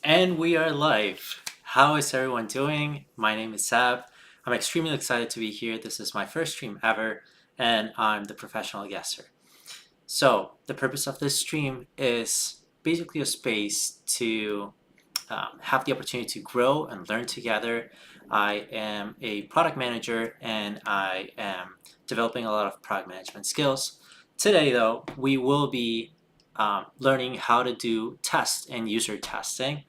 And we are live. How is everyone doing? My name is Sab. I'm extremely excited to be here. This is my first stream ever, and I'm the professional guesser. So, the purpose of this stream is basically a space to have the opportunity to grow and learn together. I am a product manager and I am developing a lot of product management skills. Today, though, we will be learning how to do test and user testing.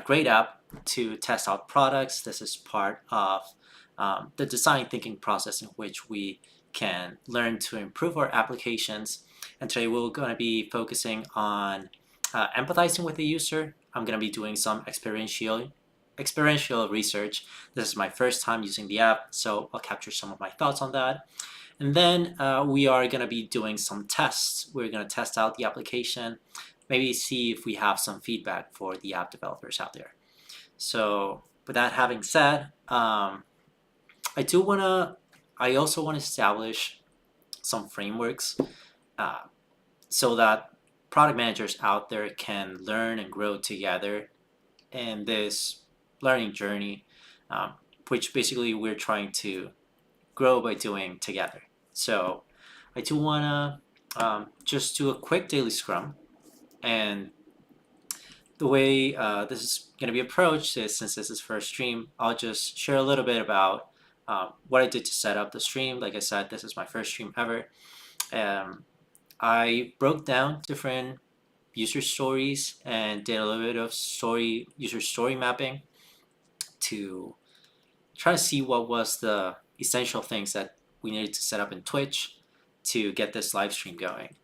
Great app to test out products. This is part of the design thinking process in which we can learn to improve our applications. And today we're going to be focusing on empathizing with the user. I'm going to be doing some experiential research. This is my first time using the app, so I'll capture some of my thoughts on that. And then we are going to be doing some tests. We're going to test out the application, maybe see if we have some feedback for the app developers out there. So with that having said, I do want to, I also want to establish some frameworks uh, so that product managers out there can learn and grow together in this learning journey, um, which basically we're trying to grow by doing together. So I do want to just do a quick daily scrum. And the way this is going to be approached is, since this is first stream, I'll just share a little bit about what I did to set up the stream. Like I said, this is my first stream ever. Um, I broke down different user stories and did a little bit of user story mapping to try to see what was the essential things that we needed to set up in Twitch to get this live stream going.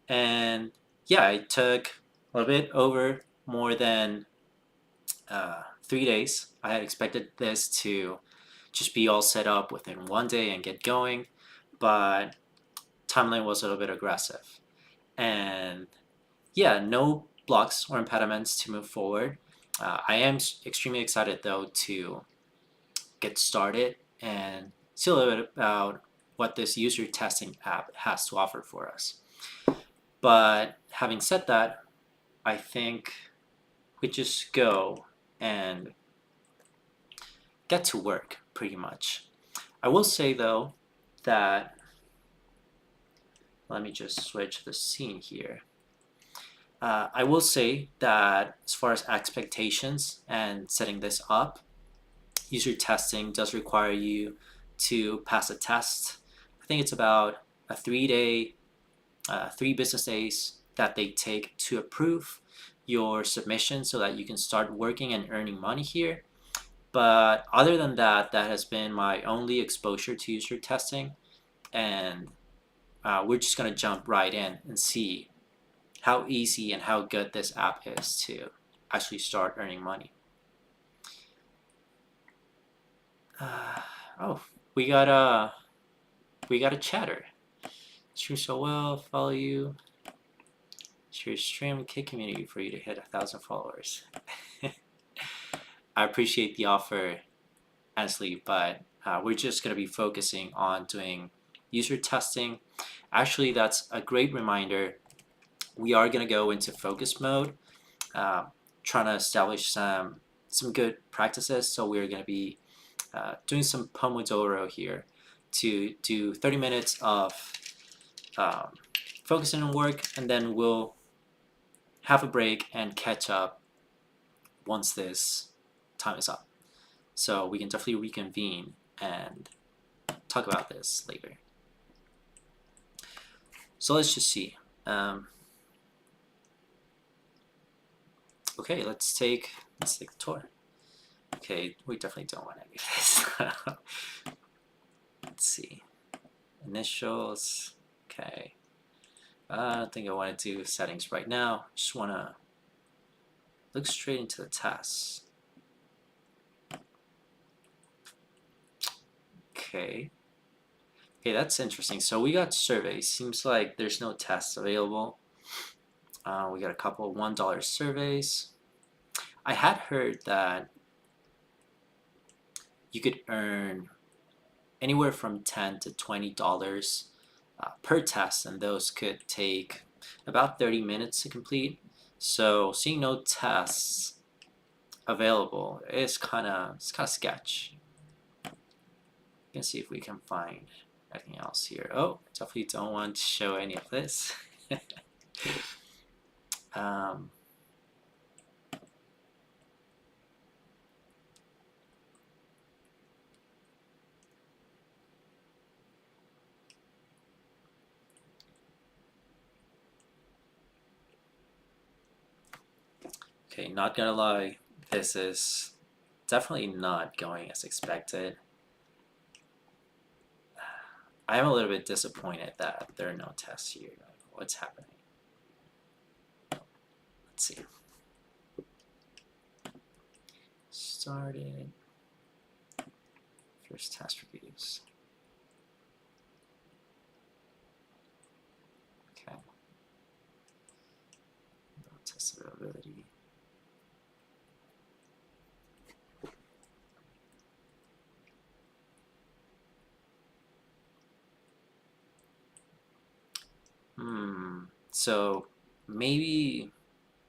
And yeah, it took a little bit over more than 3 days. I had expected this to just be all set up within one day and get going, but timeline was a little bit aggressive. And yeah, no blocks or impediments to move forward. I am extremely excited though to get started and see a little bit about what this user testing app has to offer for us. But having said that, I think we just go and get to work pretty much. I will say though that let me just switch the scene here. I will say that as far as expectations and setting this up, user testing does require you to pass a test. I think it's about a 3 day, 3 business days that they take to approve your submission so that you can start working and earning money here. But other than that, that has been my only exposure to user testing. And we're just going to jump right in and see how easy and how good this app is to actually start earning money. Uh, oh, we got a chatter. Stream so well, follow you. Share stream, K community for you to hit 1,000 followers. I appreciate the offer, Ansley, but we're just going to be focusing on doing user testing. Actually, that's a great reminder. We are going to go into focus mode, trying to establish some good practices. So we're going to be doing some Pomodoro here to do 30 minutes of focusing on work, and then we'll have a break and catch up once this time is up. So we can definitely reconvene and talk about this later. So let's just see. Okay, let's take the tour. Okay, we definitely don't want any of this. Let's see. Initials. Okay. I don't think I want to do settings right now. Just want to look straight into the tasks. Okay. Okay, that's interesting. So we got surveys. Seems like there's no tests available. We got a couple of $1 surveys. I had heard that you could earn anywhere from $10 to $20 per test, and those could take about 30 minutes to complete. So seeing no tests available is kind of sketch. You can see if we can find anything else here. Oh, definitely don't want to show any of this. Okay, not gonna lie, this is definitely not going as expected. I am a little bit disappointed that there are no tests here. What's happening? Let's see. Started. First test reviews. Okay. No test availability. So maybe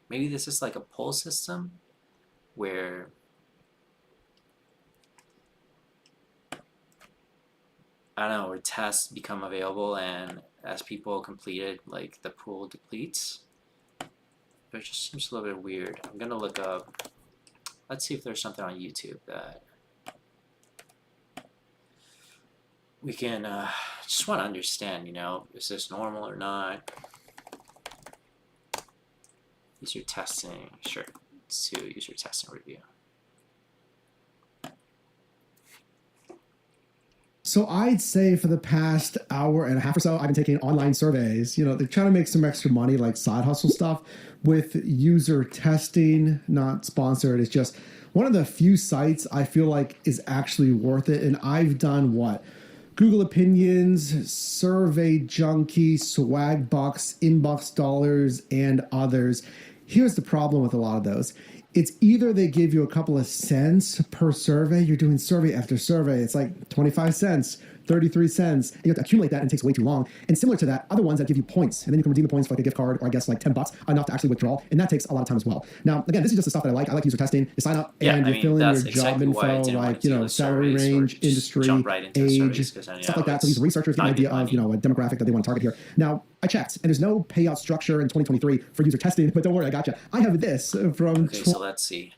this is like a poll system where I don't know, where tests become available, and as people complete it, like the pool depletes. But it just seems a little bit weird. I'm gonna look up. Let's see if there's something on YouTube that we can just want to understand. You know, is this normal or not? User testing, sure. Let's do user testing review. So I'd say for the past hour and a half or so, I've been taking online surveys. You know, they're trying to make some extra money, like side hustle stuff, with user testing. Not sponsored. It's just one of the few sites I feel like is actually worth it. And I've done what? Google Opinions, Survey Junkie, Swagbucks, Inbox Dollars, and others. Here's the problem with a lot of those. It's either they give you a couple of cents per survey. You're doing survey after survey. It's like 25 cents, 33 cents. You have to accumulate that, and it takes way too long. And similar to that, other ones that give you points, and then you can redeem the points for like a gift card, or I guess like $10, enough to actually withdraw. And that takes a lot of time as well. Now, again, this is just the stuff that I like. I like user testing. You sign up and you fill in your job info, like, you know, salary range, industry, age, stuff like that. So these researchers get an idea of, you know, a demographic that they want to target here. Now, I checked, and there's no payout structure in 2023 for user testing, but don't worry, I gotcha. I have this from... Okay, so let's see.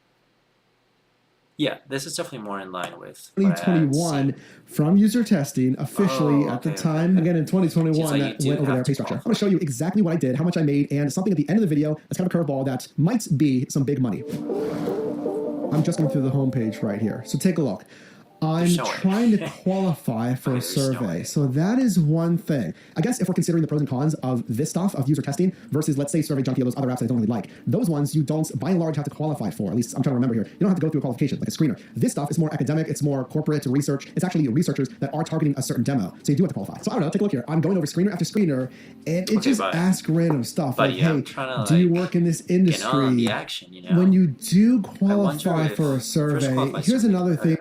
Yeah, this is definitely more in line with 2021 from user testing officially at the time. Again, in 2021, that went over their pay structure. I'm going to show you exactly what I did, how much I made, and something at the end of the video that's kind of a curveball that might be some big money. I'm just going through the homepage right here. So take a look. I'm trying to qualify for a survey. So that is one thing. I guess if we're considering the pros and cons of this stuff, of user testing, versus, let's say, Survey Junkie or those other apps that I don't really like, those ones you don't, by and large, have to qualify for. At least I'm trying to remember here. You don't have to go through a qualification, like a screener. This stuff is more academic. It's more corporate research. It's actually researchers that are targeting a certain demo. So you do have to qualify. So I don't know. Take a look here. I'm going over screener after screener, and it just asks random stuff. Like, hey, do you work in this industry? The action, you know? When you do qualify for a survey, here's another thing.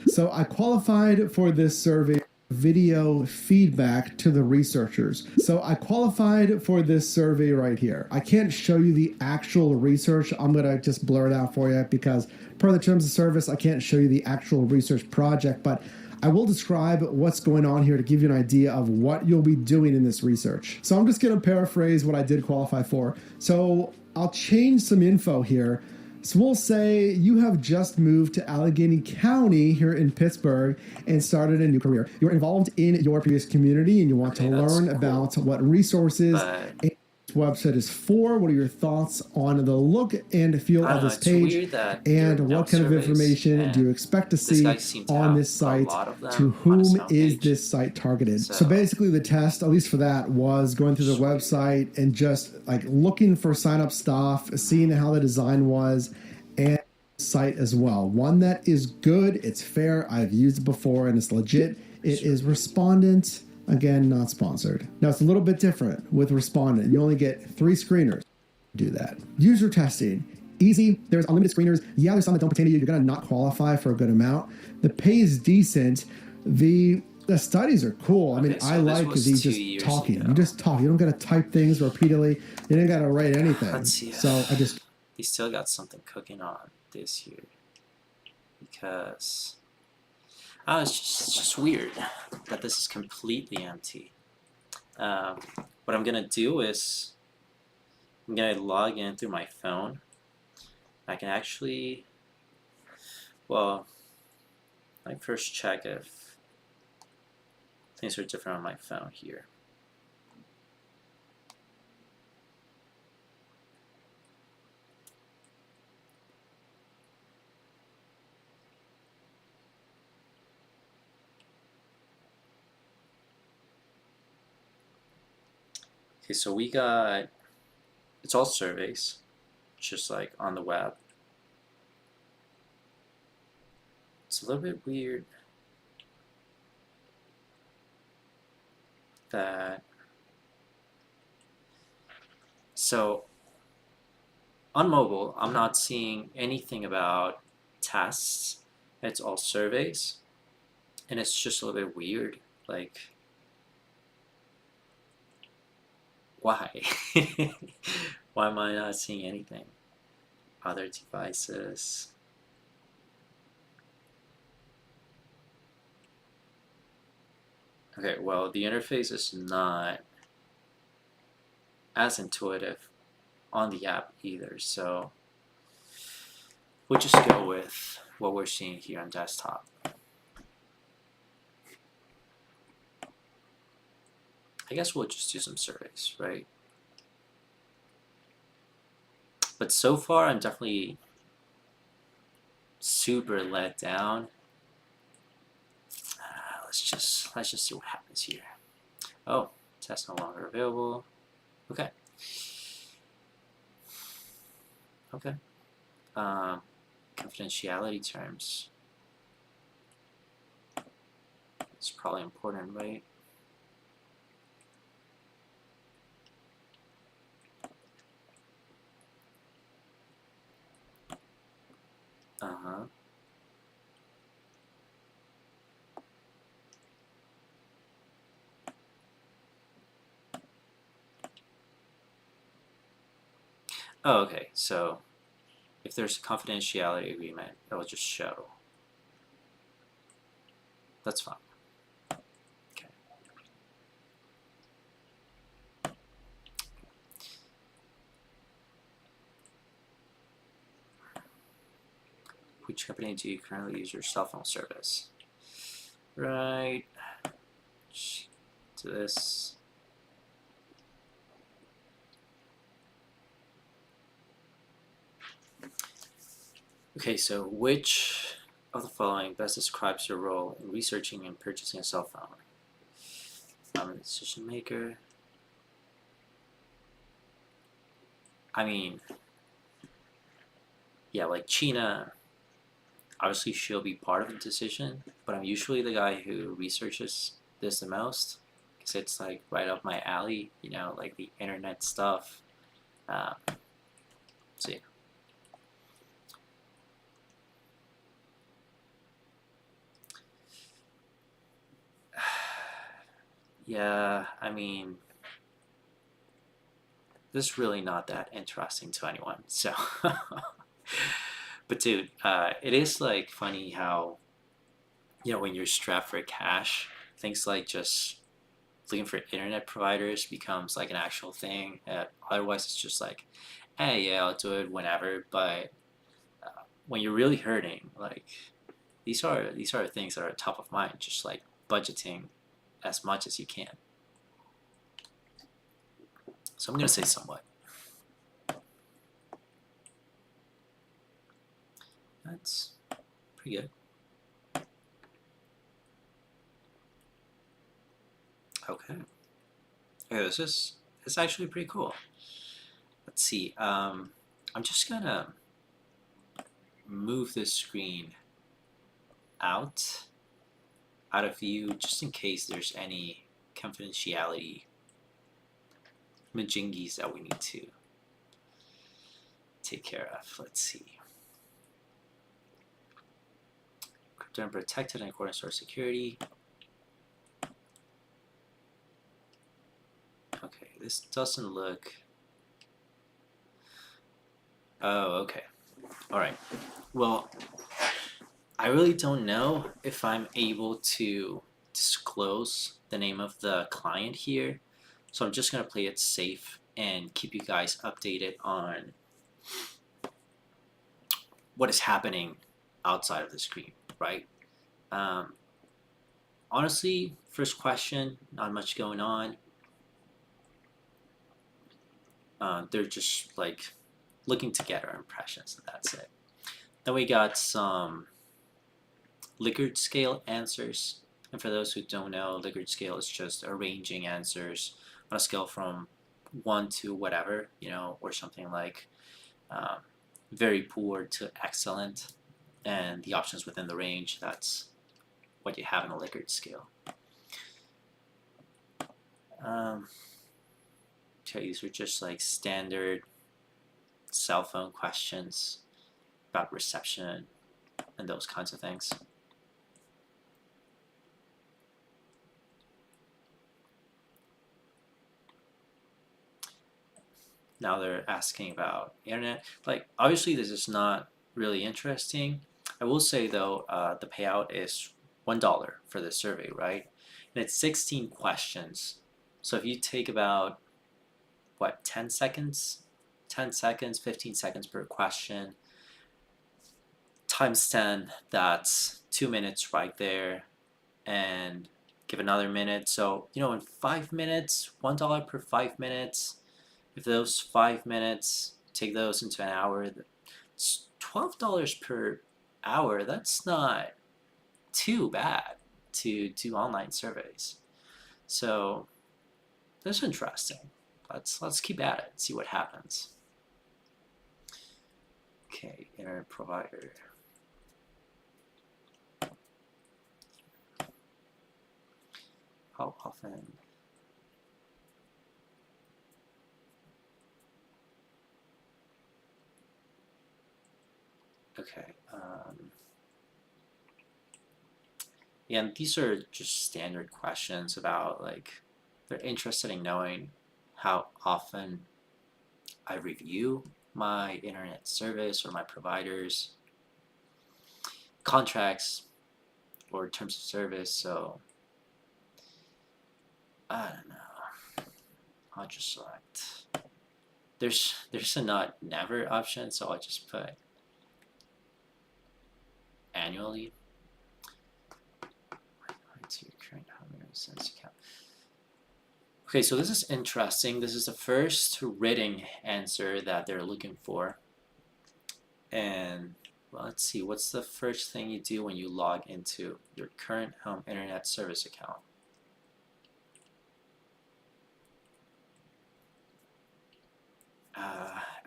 So I qualified for this survey video feedback to the researchers. So I qualified for this survey right here. I can't show you the actual research. I'm going to just blur it out for you because per the terms of service, I can't show you the actual research project, but I will describe what's going on here to give you an idea of what you'll be doing in this research. So I'm just going to paraphrase what I did qualify for. So I'll change some info here. So we'll say you have just moved to Allegheny County here in Pittsburgh and started a new career. You're involved in your previous community and you want to learn about what resources this website is for. What are your thoughts on the look and feel of this page? And what kind of information do you expect to see on this site? To whom is this site targeted? So basically the test, at least for that, was going through the website and just like looking for sign up stuff, seeing how the design was, and site as well. One that is good, it's fair, I've used it before, and it's legit. It is Respondent. Again, not sponsored. Now, it's a little bit different with Respondent. You only get 3 screeners to do that. User testing. Easy. There's unlimited screeners. Yeah, there's some that don't pertain to you. You're going to not qualify for a good amount. The pay is decent. The studies are cool. I mean, so I like the just talking. Ago. You just talk. You don't got to type things repeatedly. You don't got to write anything. So I just... they still got something cooking on this here, because it's just weird that this is completely empty. What I'm gonna do is I'm gonna log in through my phone. I can actually, well, I first check if things are different on my phone here. Okay, so we got, it's all surveys, just like on the web. It's a little bit weird that, so on mobile, I'm not seeing anything about tests. It's all surveys, and it's just a little bit weird. Like, why? Why am I not seeing anything? Other devices. Okay, well, the interface is not as intuitive on the app either, so we'll just go with what we're seeing here on desktop. I guess we'll just do some surveys, right? But so far, I'm definitely super let down. Let's just see what happens here. Oh, test no longer available. Okay. Okay. Confidentiality terms. It's probably important, right? Uh-huh. Oh, okay. So if there's a confidentiality agreement, it'll just show. That's fine. Okay. Which company do you currently use your cell phone service? Right. To this. Okay, so which of the following best describes your role in researching and purchasing a cell phone? I'm a decision maker. I mean, yeah, like China, obviously she'll be part of the decision, but I'm usually the guy who researches this the most because it's like right up my alley, you know, like the internet stuff. Um, so yeah. Yeah, I mean, this is really not that interesting to anyone. So, but dude, it is like funny how, you know, when you're strapped for cash, things like just looking for internet providers becomes like an actual thing. Otherwise, it's just like, hey, yeah, I'll do it whenever. But when you're really hurting, like these are things that are top of mind. Just like budgeting as much as you can. So I'm gonna say somewhat. That's pretty good. Okay. Okay, this is actually pretty cool. Let's see. I'm just gonna move this screen out of view just in case there's any confidentiality majingies that we need to take care of. Let's see. Crypto and protected in accordance to our security. Okay, this doesn't look Oh, okay. All right. Well, I really don't know if I'm able to disclose the name of the client here. So I'm just going to play it safe and keep you guys updated on what is happening outside of the screen, right? Um, Honestly, first question, not much going on. They're just like looking to get our impressions, and that's it. Then we got some Likert scale answers. And for those who don't know, Likert scale is just arranging answers on a scale from 1 to whatever, or something like um, very poor to excellent. And the options within the range, that's what you have in a Likert scale. Okay, these are just like standard cell phone questions about reception and those kinds of things. Now they're asking about internet. Like, obviously, this is not really interesting. I will say though, the payout is $1 for this survey, right? And it's 16 questions. So if you take about 10 seconds, 10 seconds, 15 seconds per question, times 10, that's 2 minutes right there, and give another minute. So in 5 minutes, $1 per 5 minutes. If those 5 minutes, take those into an hour, it's $12 per hour. That's not too bad to do online surveys. So that's interesting. Let's keep at it, see what happens. Okay, internet provider. How often? Okay. Yeah, and these are just standard questions about like they're interested in knowing how often I review my internet service or my providers contracts or terms of service. So I don't know. I'll just select. There's a not never option, so I'll just put annually. To your current home sense account. Okay, so this is interesting. This is the first written answer that they're looking for. And well, let's see, what's the first thing you do when you log into your current home internet service account?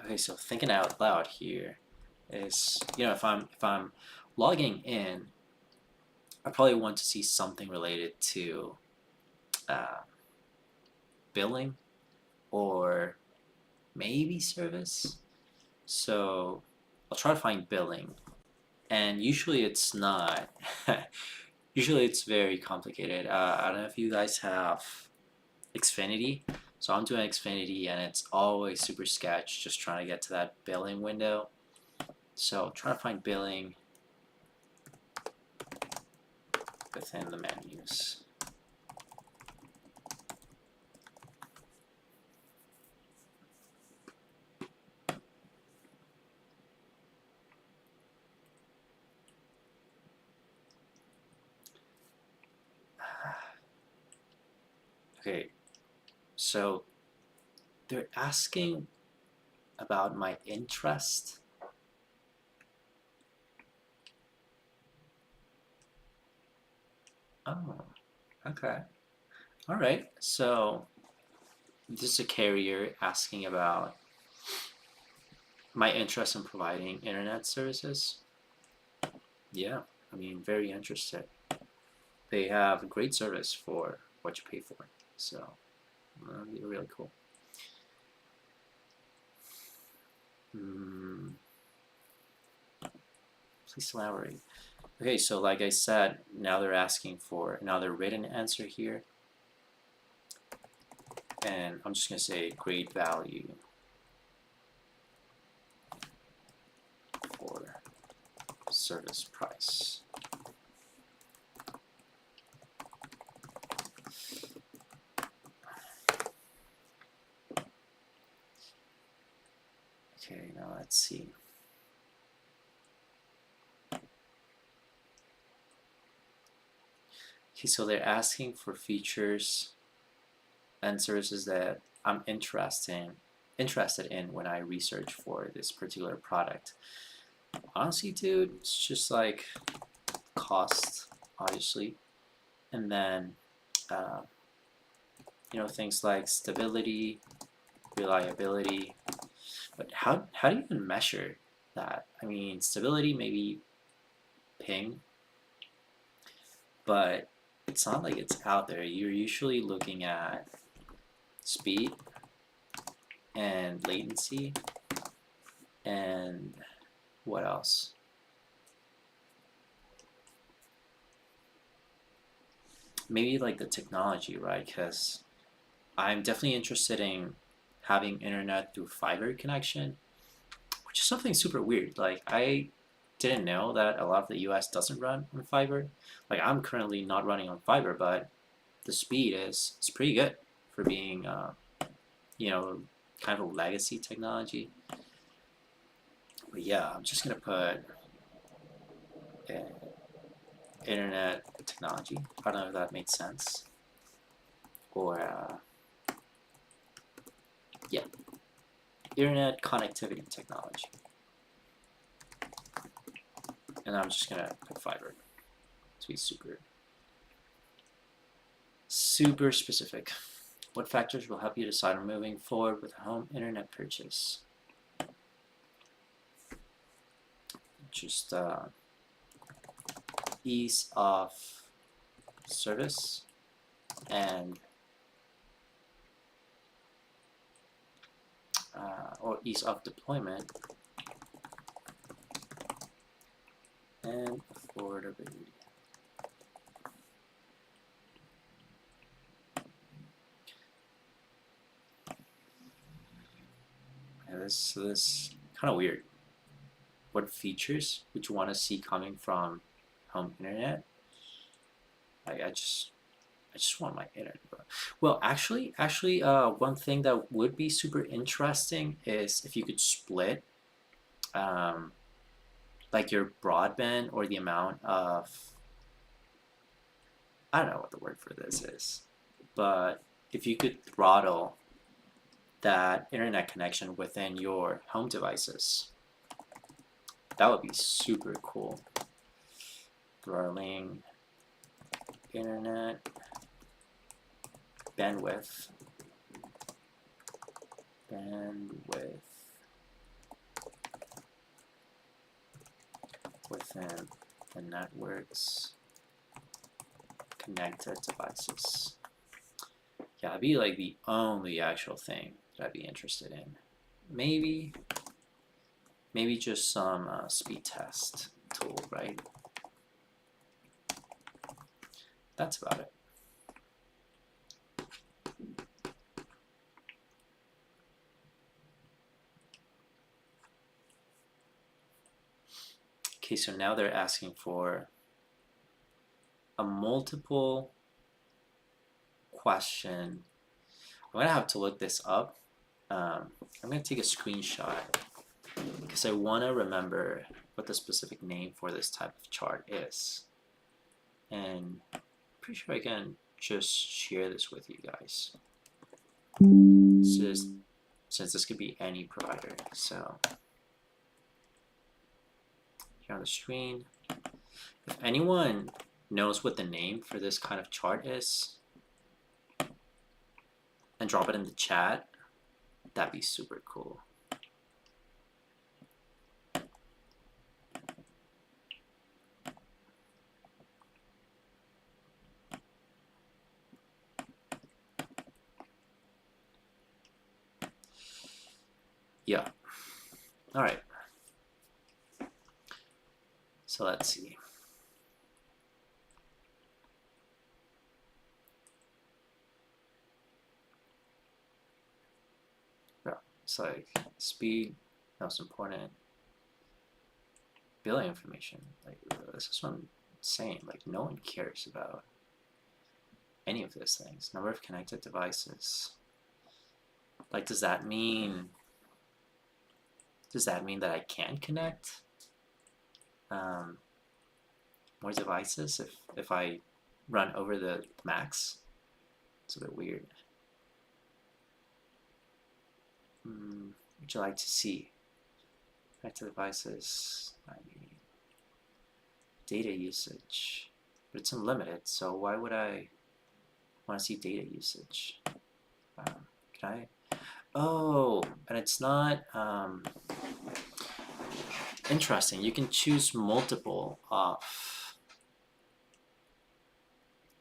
Okay, so thinking out loud here is, if I'm logging in, I probably want to see something related to billing or maybe service. So I'll try to find billing, and usually it's not. Usually it's very complicated. I don't know if you guys have Xfinity. So I'm doing Xfinity, and it's always super sketch, just trying to get to that billing window. So try to find billing within the menus. Okay, so they're asking about my interest. Oh, okay. All right. So this is a carrier asking about my interest in providing internet services. Yeah, I mean, very interested. They have great service for what you pay for. So, really cool. Please elaborate. Okay, so like I said, now they're asking for another written answer here. And I'm just going to say great value. service price. Okay, now let's see. Okay, so they're asking for features and services that I'm interested in when I research for this particular product. Honestly, dude, it's just like cost, obviously, and then you know, things like stability, reliability. But how do you even measure that? I mean, stability, maybe ping, but it's not like it's out there. You're usually looking at speed and latency and what else? Maybe like the technology, right? Because I'm definitely interested in having internet through fiber connection, which is something super weird. Like I didn't know that a lot of the US doesn't run on fiber. Like I'm currently not running on fiber, but the speed is it's pretty good for being you know, kind of a legacy technology. But yeah, I'm just gonna put uh, internet technology. I don't know if that makes sense. Or yeah, internet connectivity technology. And I'm just gonna put fiber to be super specific. What factors will help you decide on moving forward with a home internet purchase? Just ease of service and or ease of deployment and affordability. Yeah, this kind of weird. What features would you want to see coming from home internet? I just want my internet. Well, actually, one thing that would be super interesting is if you could split, um, like your broadband or the amount of, I don't know what the word for this is, but if you could throttle that internet connection within your home devices, that would be super cool. Throttling internet bandwidth within the network's connected devices. Yeah, that'd be like the only actual thing that I'd be interested in. Maybe just some speed test tool, right? That's about it. Okay, so now they're asking for a multiple question. I'm gonna have to look this up. I'm gonna take a screenshot because I want to remember what the specific name for this type of chart is. And I'm pretty sure I can just share this with you guys. Since this could be any provider. So here on the screen, if anyone knows what the name for this kind of chart is, and drop it in the chat, that'd be super cool. Yeah. All right. So let's see. Yeah, it's like speed, most important. billing information. Like, this is what I'm saying. Like, no one cares about any of those things. Number of connected devices. Like, does that mean that I can connect more devices if I run over the max? It's a bit weird. Would you like to see connected devices? I mean, data usage, but it's unlimited. So why would I want to see data usage? Can I? Oh, and it's not interesting. You can choose multiple of,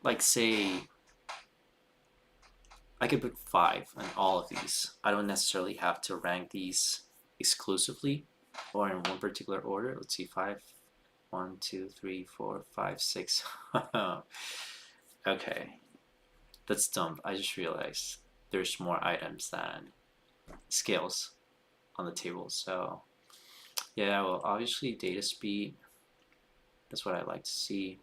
like, say, I could put 5 on all of these. I don't necessarily have to rank these exclusively or in one particular order. Let's see, 5, 1, 2, 3, 4, 5, 6. Okay, that's dumb. I just realized there's more items than scales on the table. So yeah, well, obviously data speed, that's what I like to see.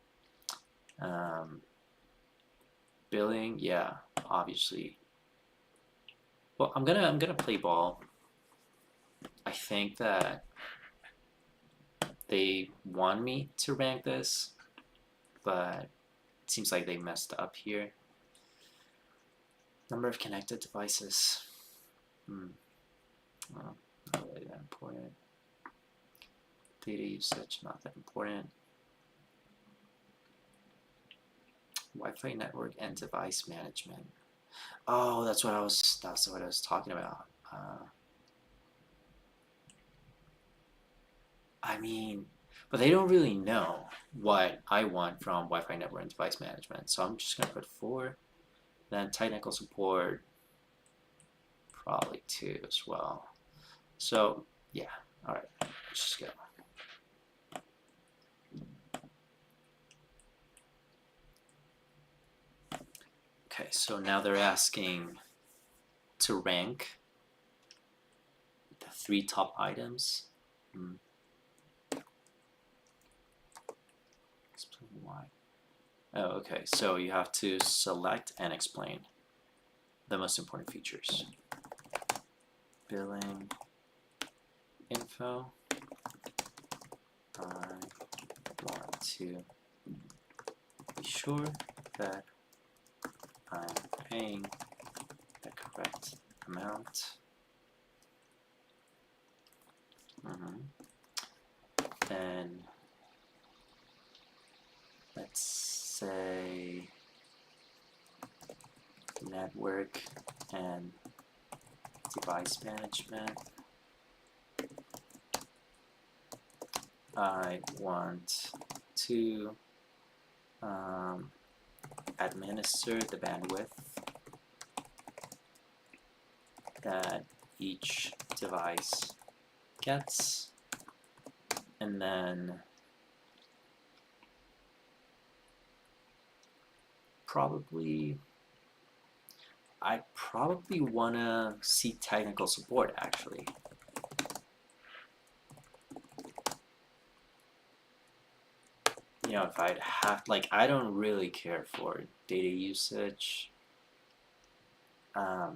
Billing, yeah, obviously. Well, I'm gonna play ball. I think that they want me to rank this, but it seems like they messed up here. Number of connected devices. Well, not really that important. Data usage, not that important. Wi-Fi network and device management. Oh, that's what I was talking about. I mean, but they don't really know what I want from Wi-Fi network and device management. So I'm just gonna put 4. Then technical support, probably 2 as well. So yeah, all right, let's just go. Okay, so now they're asking to rank the 3 top items. Explain why. Oh, okay, so you have to select and explain the most important features. Billing info. I want to be sure that I'm paying the correct amount. Then let's say network and device management. I want to administer the bandwidth that each device gets, and then I probably want to see technical support actually. You know, if I'd have, like, I don't really care for data usage, the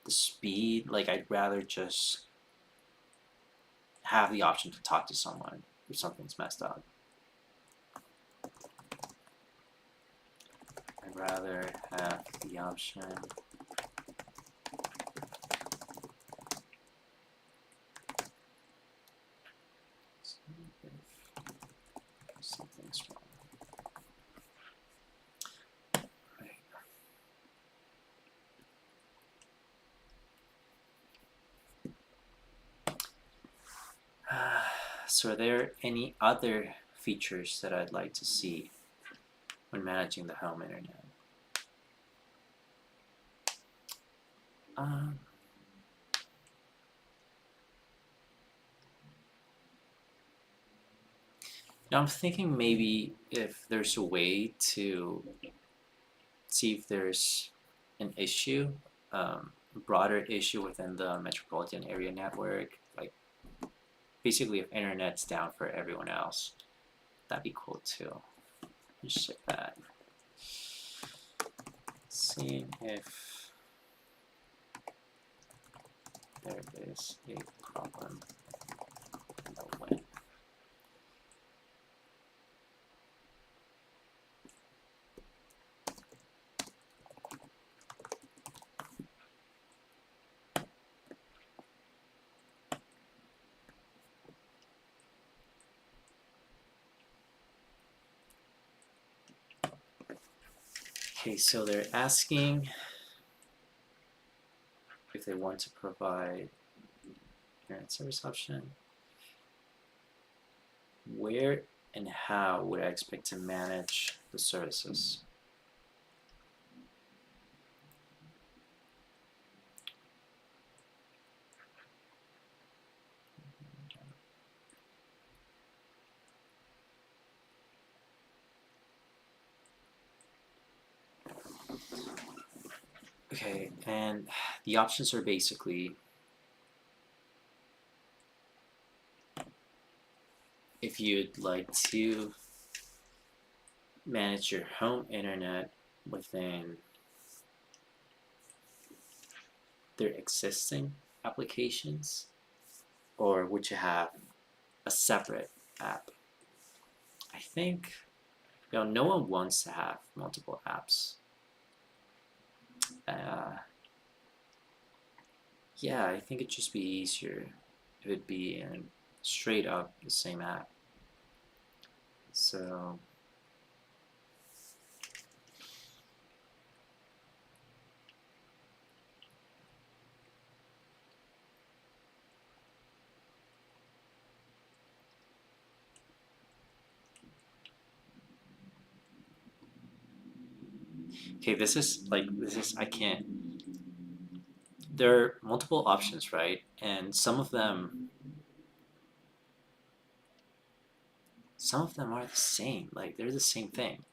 speed, like, I'd rather just have the option to talk to someone if something's messed up. I'd rather have the option if something's wrong. So are there any other features that I'd like to see when managing the home internet? Now I'm thinking maybe if there's a way to see if there's an issue, a broader issue within the metropolitan area network, like basically if internet's down for everyone else, that'd be cool too. Just check that. Seeing if there is a problem. No when. Okay, so they're asking if they want to provide internet service option. Where and how would I expect to manage the services? Okay, and the options are basically if you'd like to manage your home internet within their existing applications, or would you have a separate app? I think no one wants to have multiple apps. Yeah, I think it'd just be easier if it'd be in straight up the same app. So okay, this is I can't. There are multiple options, right? And some of them are the same. Like they're the same thing.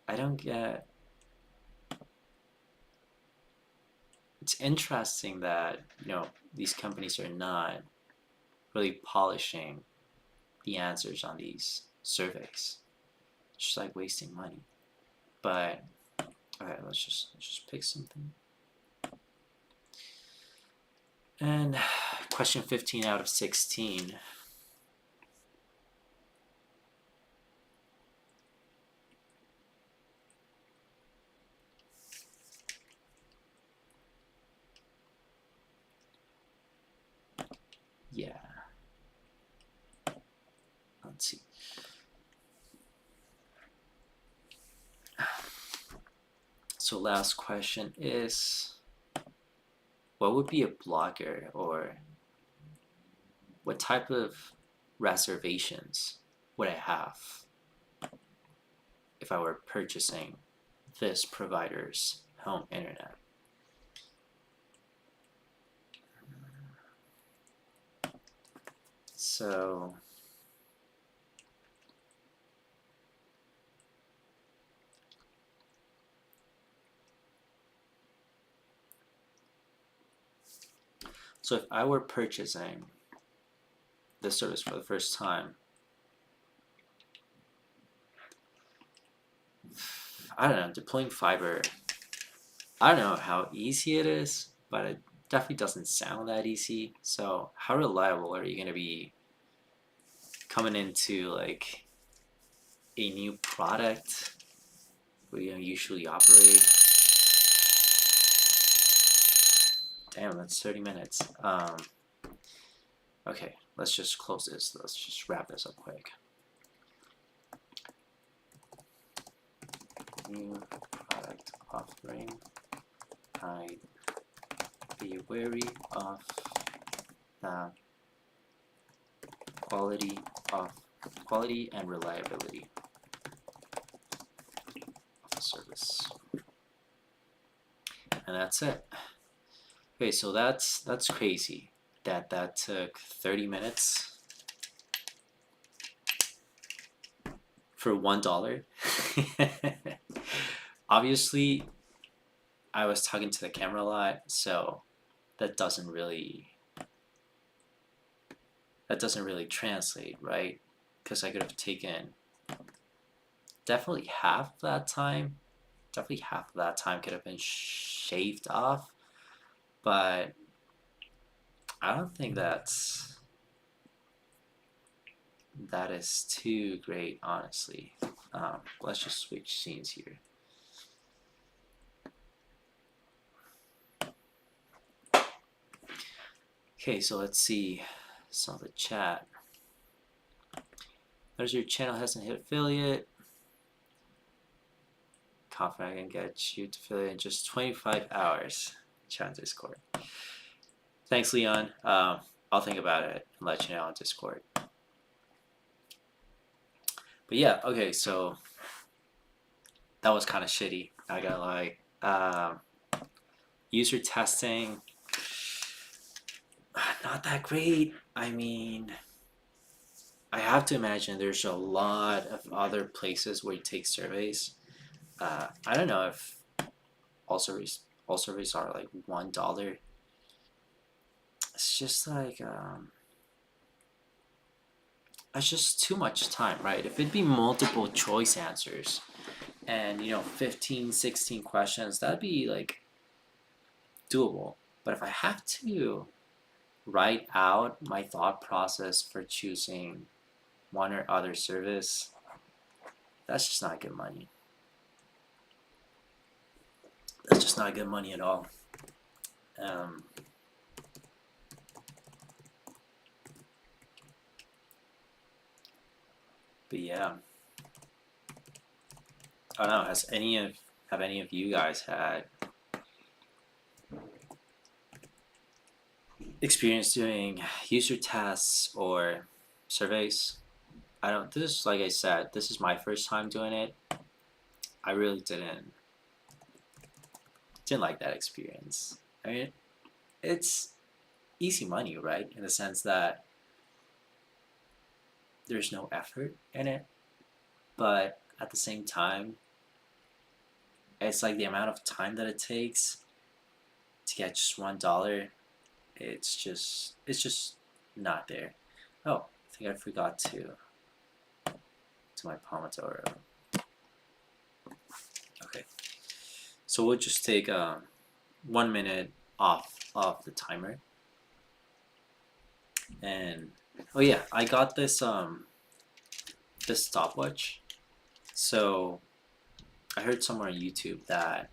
I don't get. It's interesting that these companies are not really polishing the answers on these surveys. It's just like wasting money. But okay, let's just pick something. And question 15 out of 16. Yeah. Let's see. So last question is, what would be a blocker, or what type of reservations would I have if I were purchasing this provider's home internet? So if I were purchasing this service for the first time, I don't know, deploying fiber, I don't know how easy it is, but it definitely doesn't sound that easy. So how reliable are you going to be coming into like a new product where you usually operate? Damn, that's 30 minutes. Okay, let's just close this. Let's just wrap this up quick. New product offering. I'd be wary of the quality and reliability of the service. And that's it. Okay, so that's crazy that took 30 minutes for $1. Obviously, I was talking to the camera a lot, so that doesn't really that doesn't really translate, right? Because I could have taken definitely half that time. Definitely half of that time could have been shaved off, but I don't think that is too great, honestly. Let's just switch scenes here. Okay, so let's see some of the chat. There's your channel hasn't hit affiliate. Confident I can get you to affiliate in just 25 hours. Chat on Discord. Thanks, Leon. I'll think about it and let you know on Discord. But yeah, okay, so that was kind of shitty. I got like user testing, not that great. I mean, I have to imagine there's a lot of other places where you take surveys. I don't know if all surveys are like $1. It's just like it's just too much time, right? If it'd be multiple choice answers and 15, 16 questions, that'd be like doable. But if I have to write out my thought process for choosing one or other service, that's just not good money. That's just not good money at all. But yeah, I don't know. Have any of you guys had experience doing user tests or surveys? I don't. This is, like I said, this is my first time doing it. I really didn't like that experience. I mean, it's easy money, right? In the sense that there's no effort in it, but at the same time, it's like the amount of time that it takes to get just $1. It's just not there. Oh, I think I forgot to my Pomodoro. Okay, so we'll just take 1 minute off of the timer. And oh yeah, I got this this stopwatch. So I heard somewhere on YouTube that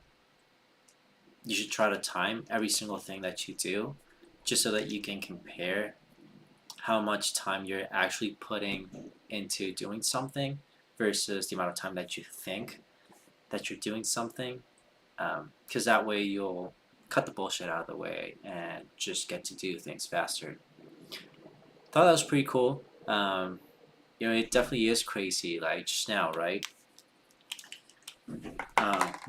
you should try to time every single thing that you do, just so that you can compare how much time you're actually putting into doing something versus the amount of time that you think that you're doing something. Because that way you'll cut the bullshit out of the way and just get to do things faster. Thought that was pretty cool. It definitely is crazy, like just now, right?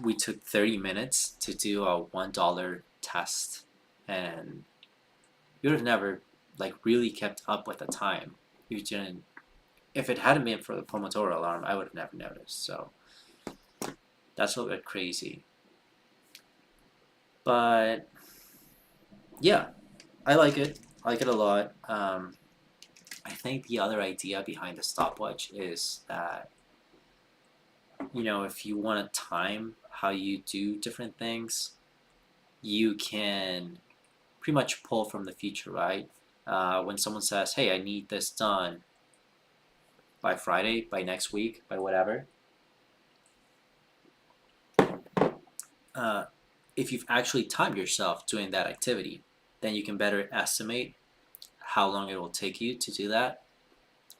We took 30 minutes to do a $1 test, and you would have never like really kept up with the time. You didn't. If it hadn't been for the Pomodoro alarm, I would have never noticed. So that's a little bit crazy. But yeah, I like it. I like it a lot. I think the other idea behind the stopwatch is that if you want to time how you do different things, you can pretty much pull from the future, right? When someone says, hey, I need this done by Friday, by next week, by whatever, if you've actually timed yourself doing that activity, then you can better estimate how long it will take you to do that.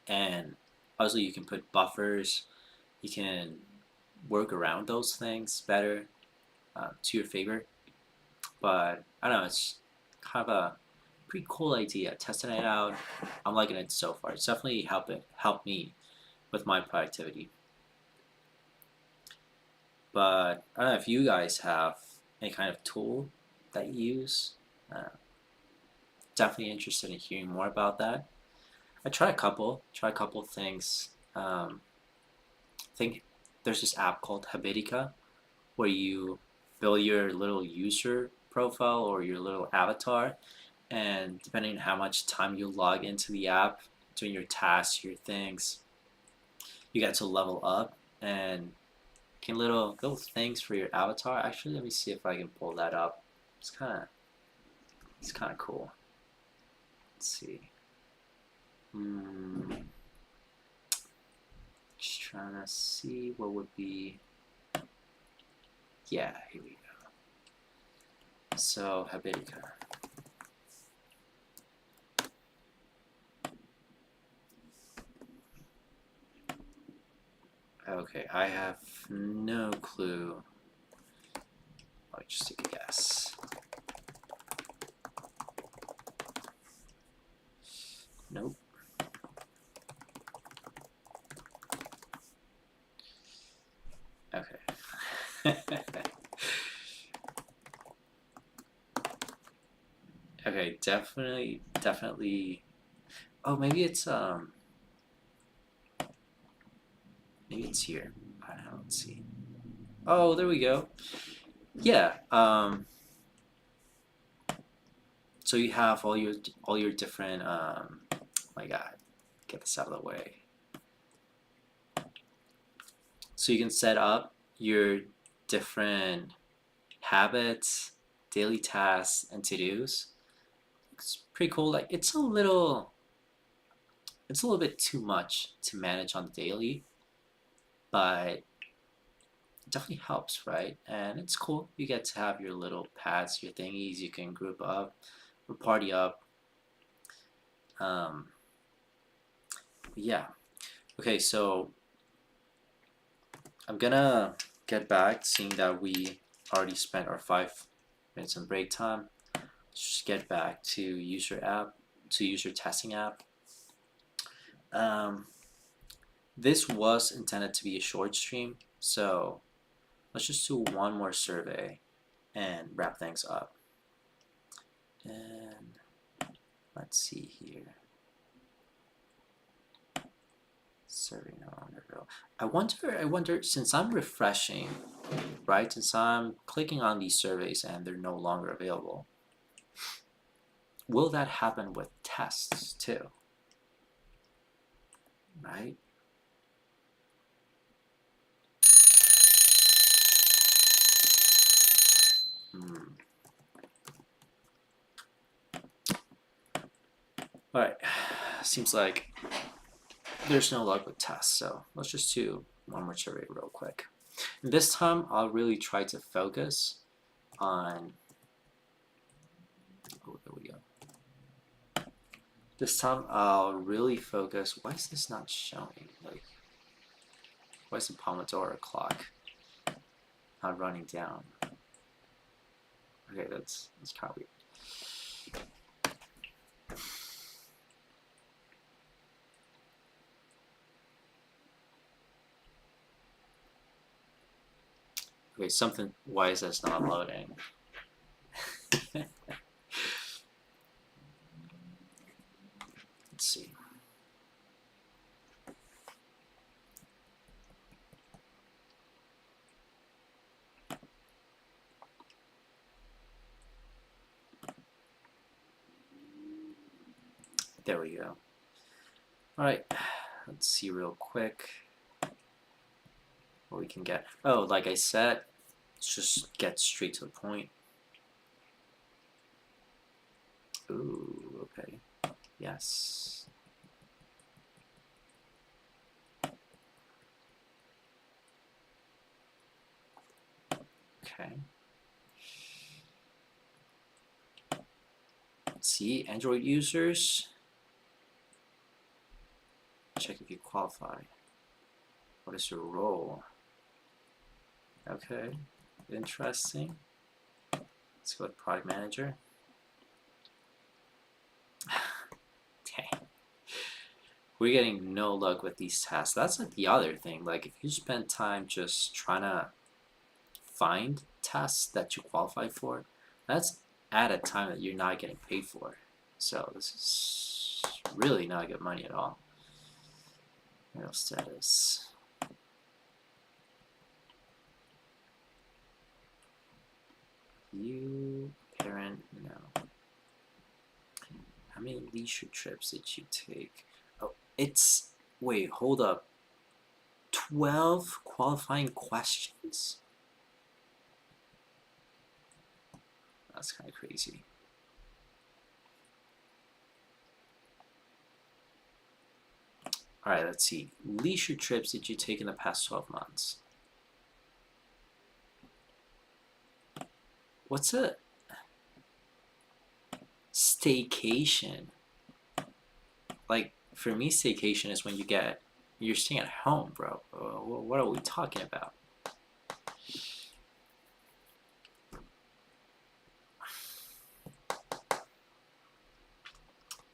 And obviously you can put buffers, you can work around those things better to your favor. But I don't know, it's kind of a pretty cool idea. Testing it out, I'm liking it so far. It's definitely helped me with my productivity. But I don't know if you guys have any kind of tool that you use. Definitely interested in hearing more about that. I tried a couple things. I think there's this app called Habitica where you build your little user profile or your little avatar, and depending on how much time you log into the app, doing your tasks, your things, you get to level up and get little things for your avatar. Actually, let me see if I can pull that up. It's kind of cool. Let's see. Just trying to see what would be. Yeah, here we go. So Habitica. Okay, I have no clue. Let me just take a guess. Nope. Okay. Okay, definitely. Oh, maybe it's here. I don't know, let's see. Oh, there we go. Yeah. So you have all your different my God, get this out of the way. So you can set up your different habits, daily tasks, and to-dos. It's pretty cool. Like it's a little bit too much to manage on the daily, but it definitely helps, right? And it's cool. You get to have your little pads, your thingies. You can group up or party up. Um, yeah. Okay, so I'm gonna get back, seeing that we already spent our 5 minutes on break time. Let's just get back to user testing app. Um, this was intended to be a short stream, so let's just do one more survey and wrap things up. And let's see here. Survey no longer available. I wonder, since I'm refreshing, right? Since I'm clicking on these surveys and they're no longer available, will that happen with tests too? Right? Alright, seems like there's no luck with tests, so let's just do one more survey real quick. And this time I'll really try to focus on, oh, there we go. This time I'll really focus. Why is this not showing? Like, why is the Pomodoro clock not running down? Okay, that's kind of weird. Okay, something. Why is this not loading? Let's see. There we go. All right, let's see real quick what we can get. Oh, like I said, let's just get straight to the point. Ooh, okay. Yes. Okay. Let's see, Android users. Check if you qualify. What is your role? Okay, interesting. Let's go with product manager. Dang. We're getting no luck with these tasks. That's like the other thing. Like if you spend time just trying to find tasks that you qualify for, that's at a time that you're not getting paid for. So this is really not good money at all. Real status. You parent no. many leisure trips did you take? Oh, it's wait, hold up. 12 qualifying questions? That's kind of crazy. All right, let's see. Leisure trips did you take in the past 12 months? What's a staycation? Like, for me, staycation is when you're staying at home, bro. What are we talking about?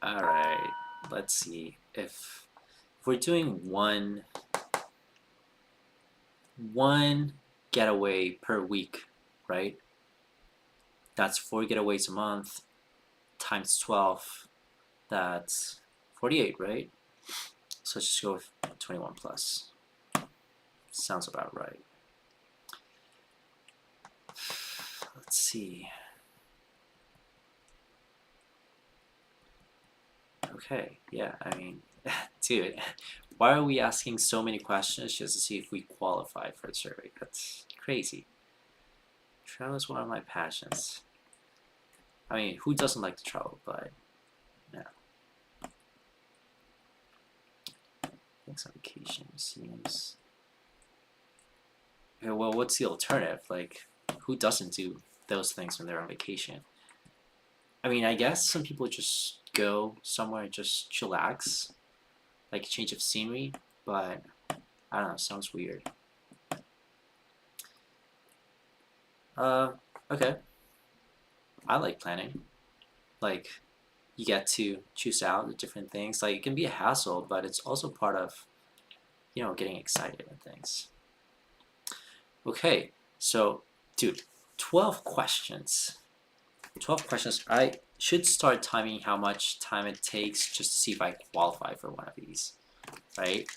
All right, let's see. If we're doing one getaway per week, right? That's 4 getaways a month times 12. That's 48, right? So let's just go with 21 plus. Sounds about right. Let's see. Okay, yeah, I mean, dude, why are we asking so many questions just to see if we qualify for the survey? That's crazy. Travel is one of my passions. I mean, who doesn't like to travel, but yeah. Thanks on vacation, museums. Okay, well, what's the alternative? Like, who doesn't do those things when they're on vacation? I mean, I guess some people just go somewhere and just chillax, like a change of scenery, but I don't know, sounds weird. Okay. I like planning. Like, you get to choose out the different things. Like, it can be a hassle, but it's also part of, getting excited and things. Okay, so, dude, 12 questions. 12 questions. I should start timing how much time it takes just to see if I qualify for one of these, right?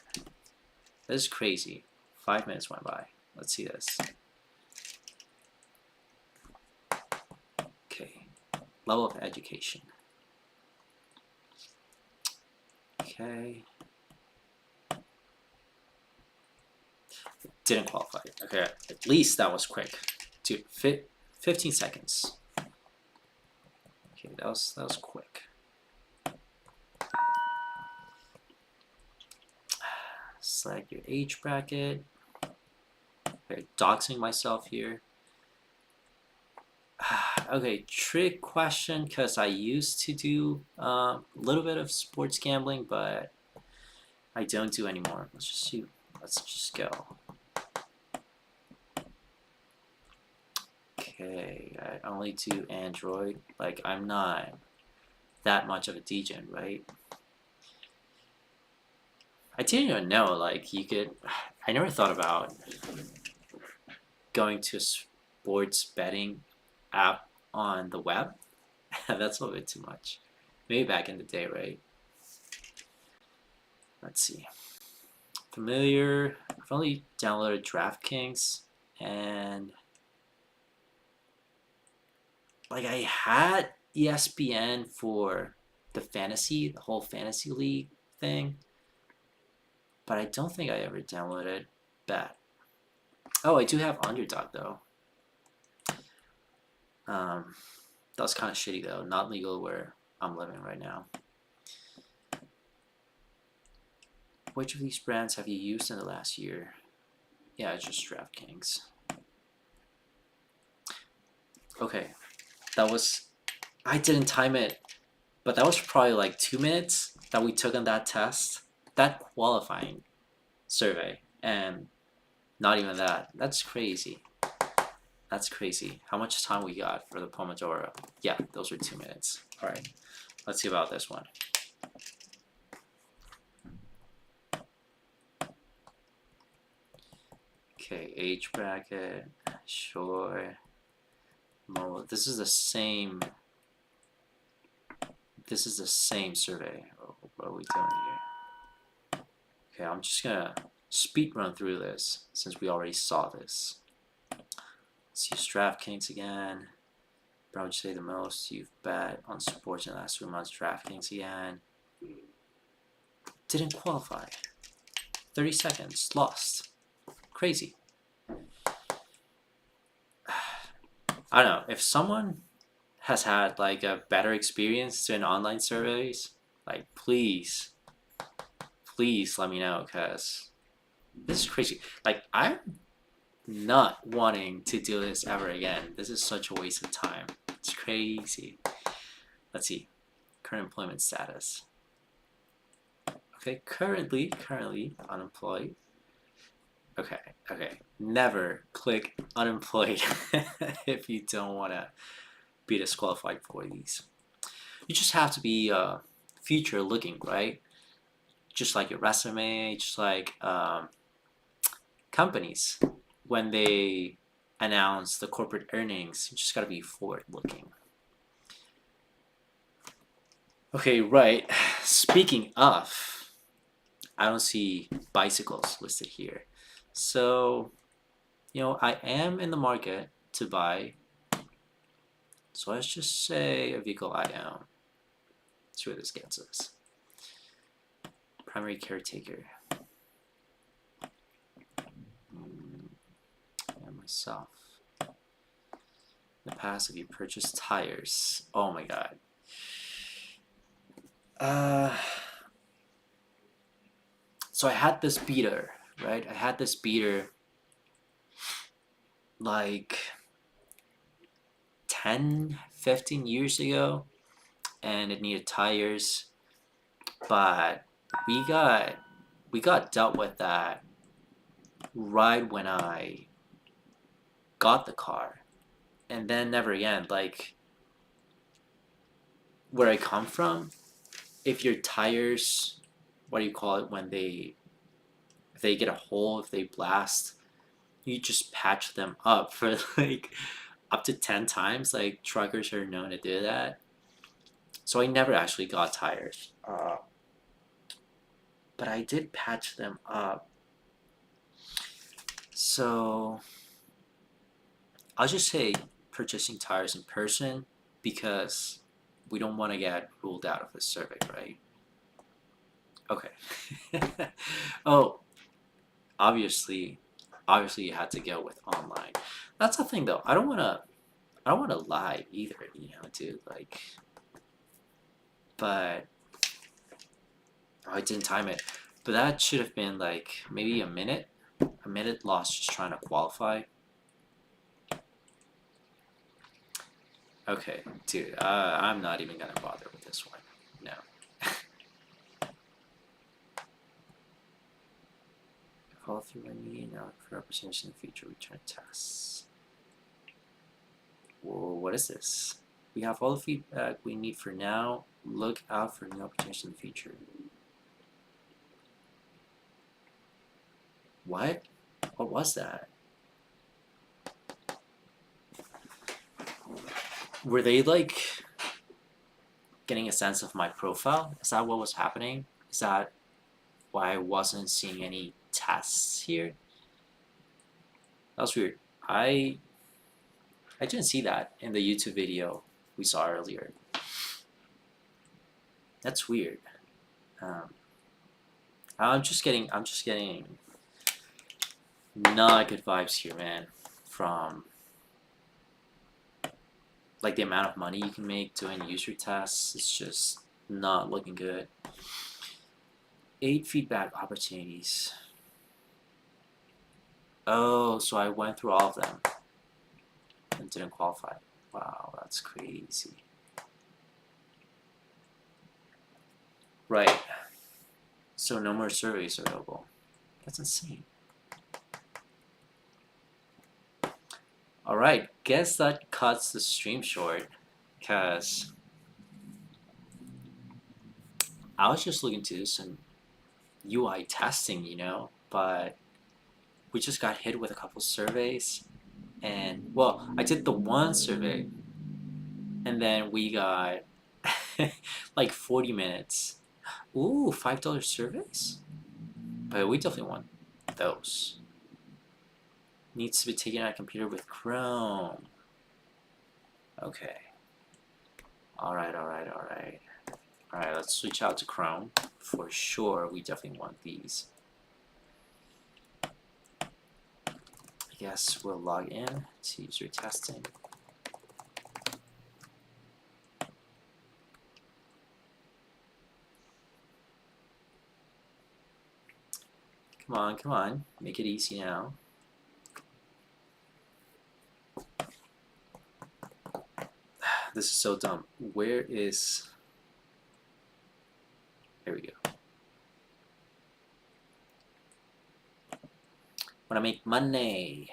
This is crazy. 5 minutes went by. Let's see this. Okay, level of education. Okay. Didn't qualify. Okay, at least that was quick. Dude, 15 seconds. Okay, that was quick. Select your age bracket. Okay, doxing myself here. Okay, trick question, because I used to do a little bit of sports gambling, but I don't do anymore. Let's just see. Let's just go. Okay, I only do Android. Like, I'm not that much of a degen, right? I didn't even know, like, you could. I never thought about going to a sports betting app on the web. That's a little bit too much. Maybe back in the day, right? Let's see. Familiar. I've only downloaded DraftKings, and like, I had ESPN for the whole fantasy league thing, but I don't think I ever downloaded Bet. Oh, I do have Underdog though. That was kind of shitty though. Not legal where I'm living right now. Which of these brands have you used in the last year? Yeah, it's just DraftKings. Okay, I didn't time it, but that was probably like 2 minutes that we took on that test, that qualifying survey, and not even that. That's crazy. That's crazy. How much time we got for the Pomodoro? Yeah, those were 2 minutes. All right, let's see about this one. Okay, age bracket, sure. Mode. This is the same survey. What are we doing here? Okay, I'm just gonna speed run through this since we already saw this. Let's use DraftKings again. But I would say the most you've bet on sports in the last 3 months. DraftKings again. Didn't qualify. 30 seconds. Lost. Crazy. I don't know. If someone has had like a better experience doing online surveys, like please let me know, because this is crazy. Like I'm not wanting to do this ever again. This is such a waste of time. It's crazy. Let's see. Current employment status. Okay, currently unemployed. Okay. Never click unemployed if you don't want to be disqualified for these. You just have to be future looking, right? Just like your resume, just like companies when they announce the corporate earnings, you just gotta be forward looking. Okay, right. Speaking of, I don't see bicycles listed here. So, I am in the market to buy. So let's just say a vehicle I own. Let's see where this gets us. Primary caretaker. And myself. In the past, have you purchased tires? Oh my god. So I had this beater, right? I had this beater like 10, 15 years ago, and it needed tires, but we got dealt with that right when I got the car, and then never again. Like where I come from, if your tires, what do you call it, when if they get a hole, if they blast, you just patch them up for like up to 10 times. Like truckers are known to do that. So I never actually got tires, but I did patch them up. So I'll just say purchasing tires in person, because we don't want to get ruled out of the survey, right? Okay. Oh, obviously you had to go with online. That's the thing though. I don't wanna lie either, dude. Like, but I didn't time it. But that should have been like maybe a minute lost just trying to qualify. Okay, dude, I'm not even gonna bother with this one. No. Follow through my meeting now for representation in the future return tests. Whoa, what is this? We have all the feedback we need for now. Look out for new opportunities in the future. What? What was that? Were they like getting a sense of my profile? Is that what was happening? Is that why I wasn't seeing any tests here? That was weird. I didn't see that in the YouTube video we saw earlier. That's weird. I'm just getting not good vibes here, man. From like the amount of money you can make doing user tests, it's just not looking good. 8 feedback opportunities. Oh, so I went through all of them and didn't qualify. Wow, that's crazy. Right. So no more surveys available. That's insane. Alright, guess that cuts the stream short, because I was just looking to do some UI testing, but we just got hit with a couple surveys, and well, I did the one survey, and then we got like 40 minutes. Ooh, $5 surveys? But we definitely want those. Needs to be taken on a computer with Chrome. Okay. Alright, let's switch out to Chrome. For sure, we definitely want these. I guess we'll log in to user testing. Come on, make it easy now. This is so dumb. Where is... There we go. Wanna make money.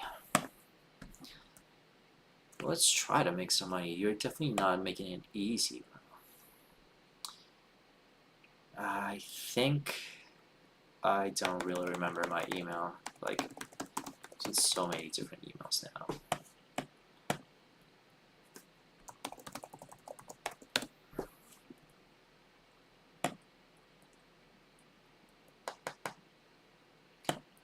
Let's try to make some money. You're definitely not making it easy. I think I don't really remember my email. Like, there's so many different emails now.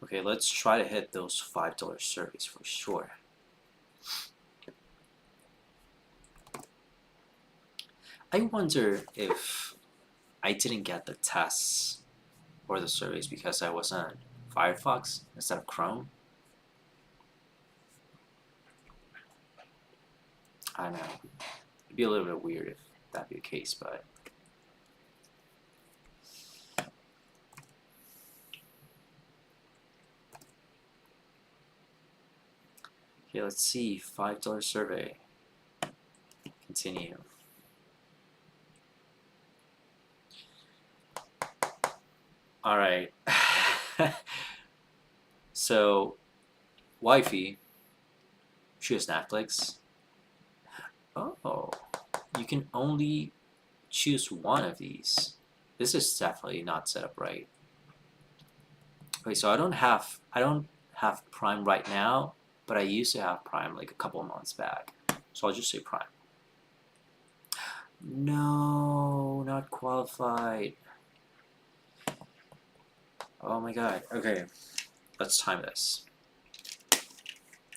Okay, let's try to hit those $5 surveys for sure. I wonder if I didn't get the tests or the surveys because I was on Firefox instead of Chrome. I don't know. It'd be a little bit weird if that'd be the case, but okay, let's see. $5 survey. Continue. Alright. So, wifey, she has Netflix. Oh, you can only choose one of these. This is definitely not set up right. Okay, so I don't have Prime right now, but I used to have Prime like a couple of months back. So I'll just say Prime. No, not qualified. Oh my god. Okay, let's time this.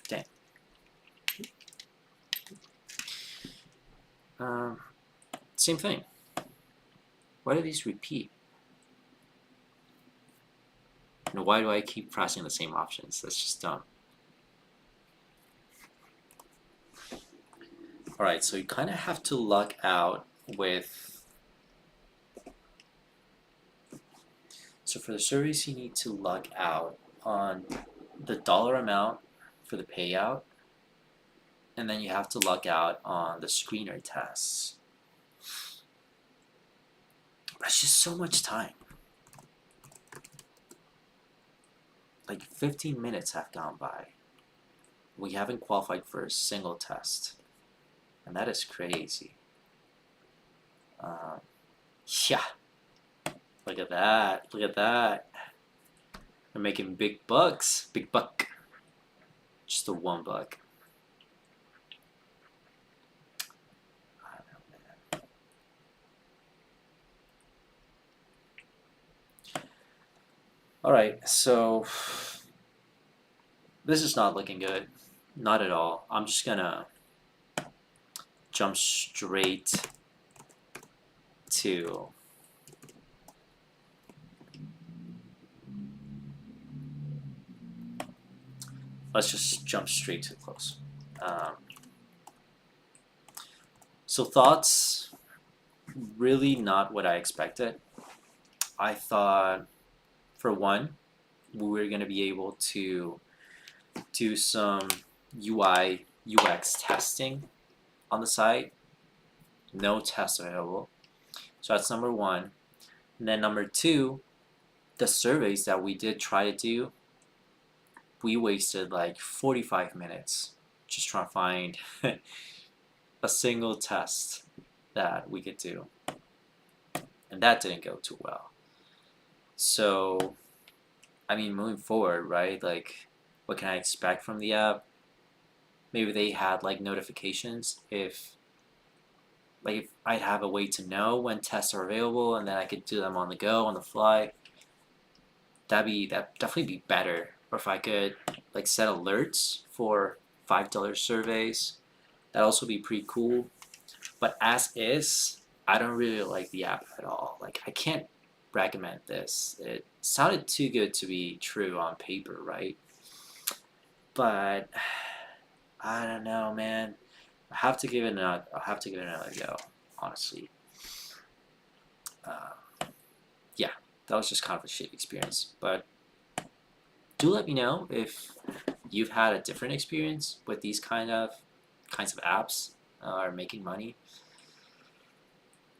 Dang. Same thing. Why do these repeat? And why do I keep pressing the same options? That's just dumb. Alright, so you kind of have to log out with... So for the surveys, you need to log out on the dollar amount for the payout, and then you have to log out on the screener tests. But it's just so much time. Like 15 minutes have gone by. We haven't qualified for a single test. And that is crazy. Yeah. Look at that. Look at that. We're making big bucks. Big buck. Just a $1. I don't know, man. Alright, so this is not looking good. Not at all. I'm just gonna jump straight to let's just jump straight to close. So thoughts, really not what I expected. I thought, for one, we were going to be able to do some UI, UX testing on the site. No tests available. So that's number one. And then number two, the surveys that we did try to do, we wasted like 45 minutes just trying to find a single test that we could do. And that didn't go too well. So, I mean, moving forward, right? Like, what can I expect from the app? Maybe they had like notifications if I'd have a way to know when tests are available, and then I could do them on the go, on the fly. That'd definitely be better. Or if I could like set alerts for $5 surveys, That'd also be pretty cool. But as is, I don't really like the app at all. Like I can't recommend this. It sounded too good to be true on paper, right? But I don't know, man. I have to give it another. I'll have to give it another go. Honestly, yeah, that was just kind of a shit experience. But do let me know if you've had a different experience with these kinds of apps or making money.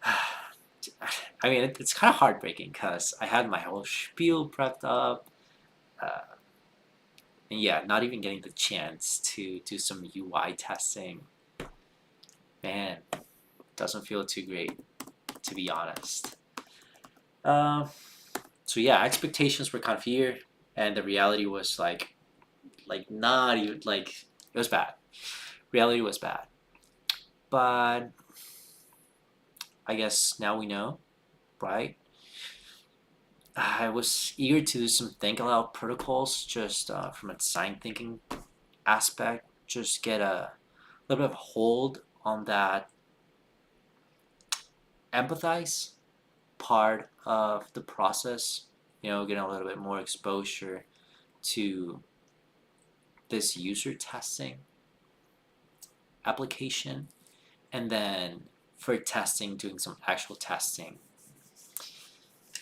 I mean, it's kind of heartbreaking because I had my whole spiel prepped up, uh, and yeah, not even getting the chance to do some UI testing. Man, doesn't feel too great, to be honest. Um, so yeah, expectations were kind of here, and the reality was like not even like it was bad. Reality was bad, but I guess now we know, right? I was eager to do some think aloud protocols just from a design thinking aspect, just get a little bit of hold on that empathize part of the process, getting a little bit more exposure to this user testing application, and then for testing, doing some actual testing.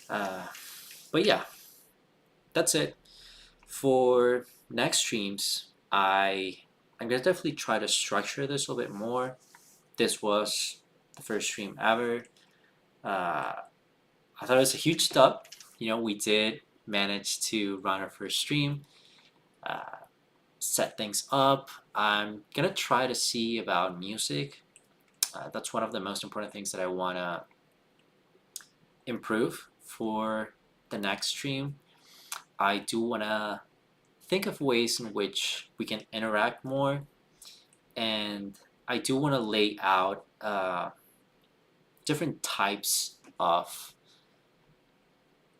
Uh, but yeah, that's it. For next streams, I'm gonna definitely try to structure this a little bit more. This was the first stream ever. I thought it was a huge step. We did manage to run our first stream, uh, set things up. I'm gonna try to see about music. That's one of the most important things that I wanna improve for the next stream. I do wanna think of ways in which we can interact more, and I do want to lay out different types of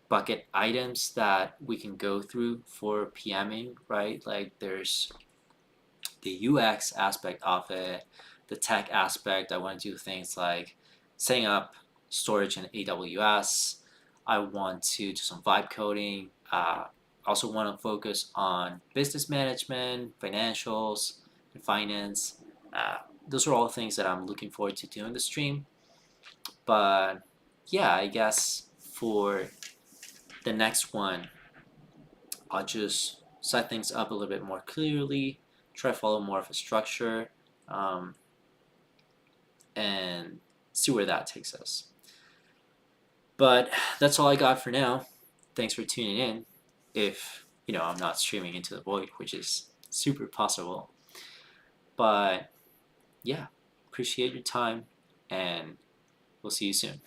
bucket items that we can go through for PMing, right? Like there's the UX aspect of it, the tech aspect. I want to do things like setting up storage in AWS. I want to do some vibe coding. Also want to focus on business management, financials, and finance. Uh, those are all things that I'm looking forward to doing the stream. But yeah, I guess for the next one, I'll just set things up a little bit more clearly, try to follow more of a structure, um, and see where that takes us. But that's all I got for now. Thanks for tuning in. If I'm not streaming into the void, which is super possible. But yeah, appreciate your time, and we'll see you soon.